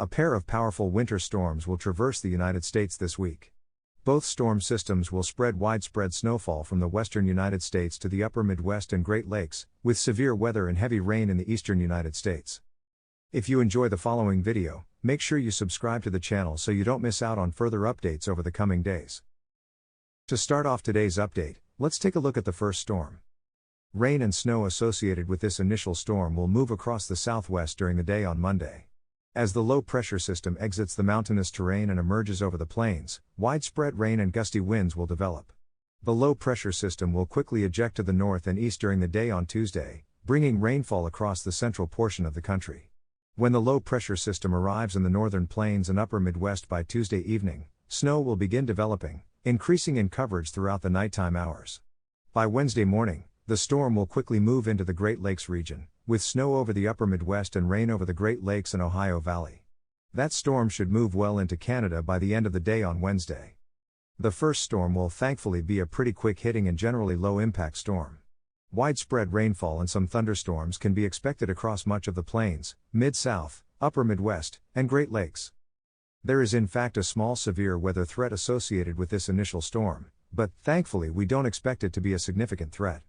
A pair of powerful winter storms will traverse the United States this week. Both storm systems will spread widespread snowfall from the western United States to the upper Midwest and Great Lakes, with severe weather and heavy rain in the eastern United States. If you enjoy the following video, make sure you subscribe to the channel so you don't miss out on further updates over the coming days. To start off today's update, let's take a look at the first storm. Rain and snow associated with this initial storm will move across the southwest during the day on Monday. As the low-pressure system exits the mountainous terrain and emerges over the plains, widespread rain and gusty winds will develop. The low-pressure system will quickly eject to the north and east during the day on Tuesday, bringing rainfall across the central portion of the country. When the low-pressure system arrives in the northern plains and upper Midwest by Tuesday evening, snow will begin developing, increasing in coverage throughout the nighttime hours. By Wednesday morning, the storm will quickly move into the Great Lakes region, with snow over the upper Midwest and rain over the Great Lakes and Ohio Valley. That storm should move well into Canada by the end of the day on Wednesday. The first storm will thankfully be a pretty quick-hitting and generally low-impact storm. Widespread rainfall and some thunderstorms can be expected across much of the plains, Mid-South, upper Midwest, and Great Lakes. There is in fact a small severe weather threat associated with this initial storm, but thankfully we don't expect it to be a significant threat.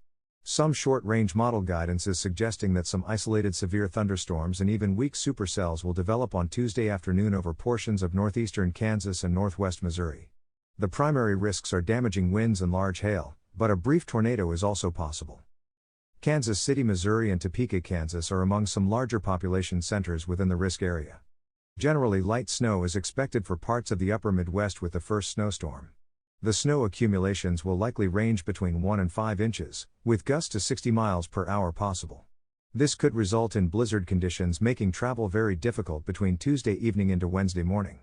Some short-range model guidance is suggesting that some isolated severe thunderstorms and even weak supercells will develop on Tuesday afternoon over portions of northeastern Kansas and northwest Missouri. The primary risks are damaging winds and large hail, but a brief tornado is also possible. Kansas City, Missouri and Topeka, Kansas are among some larger population centers within the risk area. Generally light snow is expected for parts of the upper Midwest with the first snowstorm. The snow accumulations will likely range between 1 and 5 inches, with gusts to 60 miles per hour possible. This could result in blizzard conditions making travel very difficult between Tuesday evening into Wednesday morning.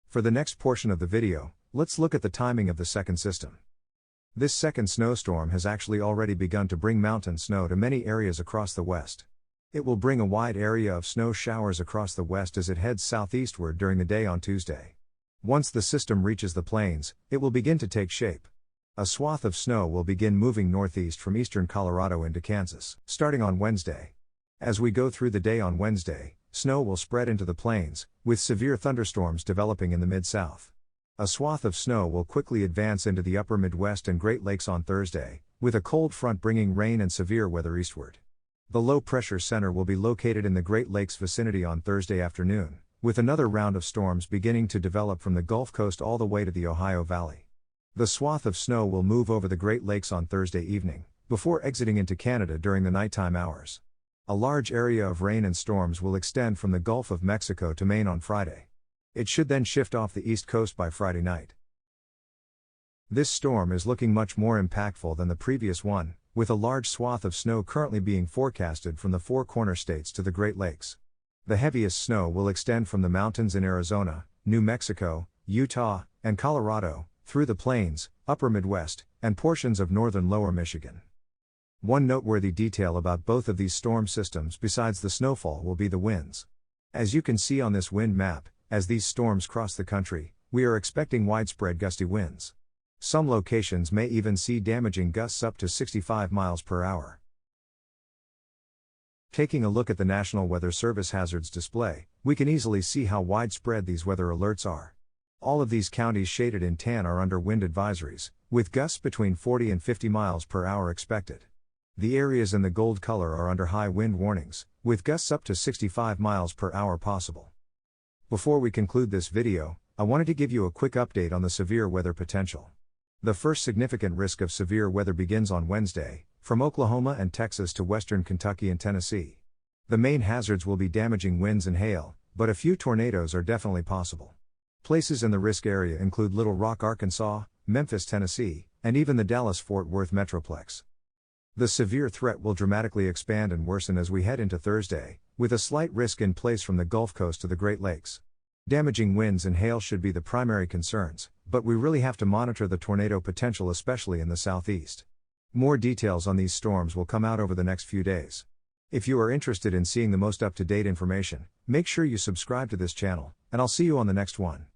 For the next portion of the video, let's look at the timing of the second system. This second snowstorm has actually already begun to bring mountain snow to many areas across the west. It will bring a wide area of snow showers across the west as it heads southeastward during the day on Tuesday. Once the system reaches the plains, it will begin to take shape. A swath of snow will begin moving northeast from eastern Colorado into Kansas, starting on Wednesday. As we go through the day on Wednesday, snow will spread into the plains, with severe thunderstorms developing in the Mid-South. A swath of snow will quickly advance into the upper Midwest and Great Lakes on Thursday, with a cold front bringing rain and severe weather eastward. The low-pressure center will be located in the Great Lakes vicinity on Thursday afternoon, with another round of storms beginning to develop from the Gulf Coast all the way to the Ohio Valley. The swath of snow will move over the Great Lakes on Thursday evening, before exiting into Canada during the nighttime hours. A large area of rain and storms will extend from the Gulf of Mexico to Maine on Friday. It should then shift off the East Coast by Friday night. This storm is looking much more impactful than the previous one, with a large swath of snow currently being forecasted from the Four Corner States to the Great Lakes. The heaviest snow will extend from the mountains in Arizona, New Mexico, Utah, and Colorado, through the plains, upper Midwest, and portions of northern lower Michigan. One noteworthy detail about both of these storm systems besides the snowfall will be the winds. As you can see on this wind map, as these storms cross the country, we are expecting widespread gusty winds. Some locations may even see damaging gusts up to 65 miles per hour. Taking a look at the National Weather Service hazards display, we can easily see how widespread these weather alerts are. All of these counties shaded in tan are under wind advisories, with gusts between 40 and 50 miles per hour expected. The areas in the gold color are under high wind warnings, with gusts up to 65 miles per hour possible. Before we conclude this video, I wanted to give you a quick update on the severe weather potential. The first significant risk of severe weather begins on Wednesday, from Oklahoma and Texas to western Kentucky and Tennessee. The main hazards will be damaging winds and hail, but a few tornadoes are definitely possible. Places in the risk area include Little Rock, Arkansas, Memphis, Tennessee, and even the Dallas-Fort Worth Metroplex. The severe threat will dramatically expand and worsen as we head into Thursday, with a slight risk in place from the Gulf Coast to the Great Lakes. Damaging winds and hail should be the primary concerns, but we really have to monitor the tornado potential, especially in the southeast. More details on these storms will come out over the next few days. If you are interested in seeing the most up-to-date information, make sure you subscribe to this channel, and I'll see you on the next one.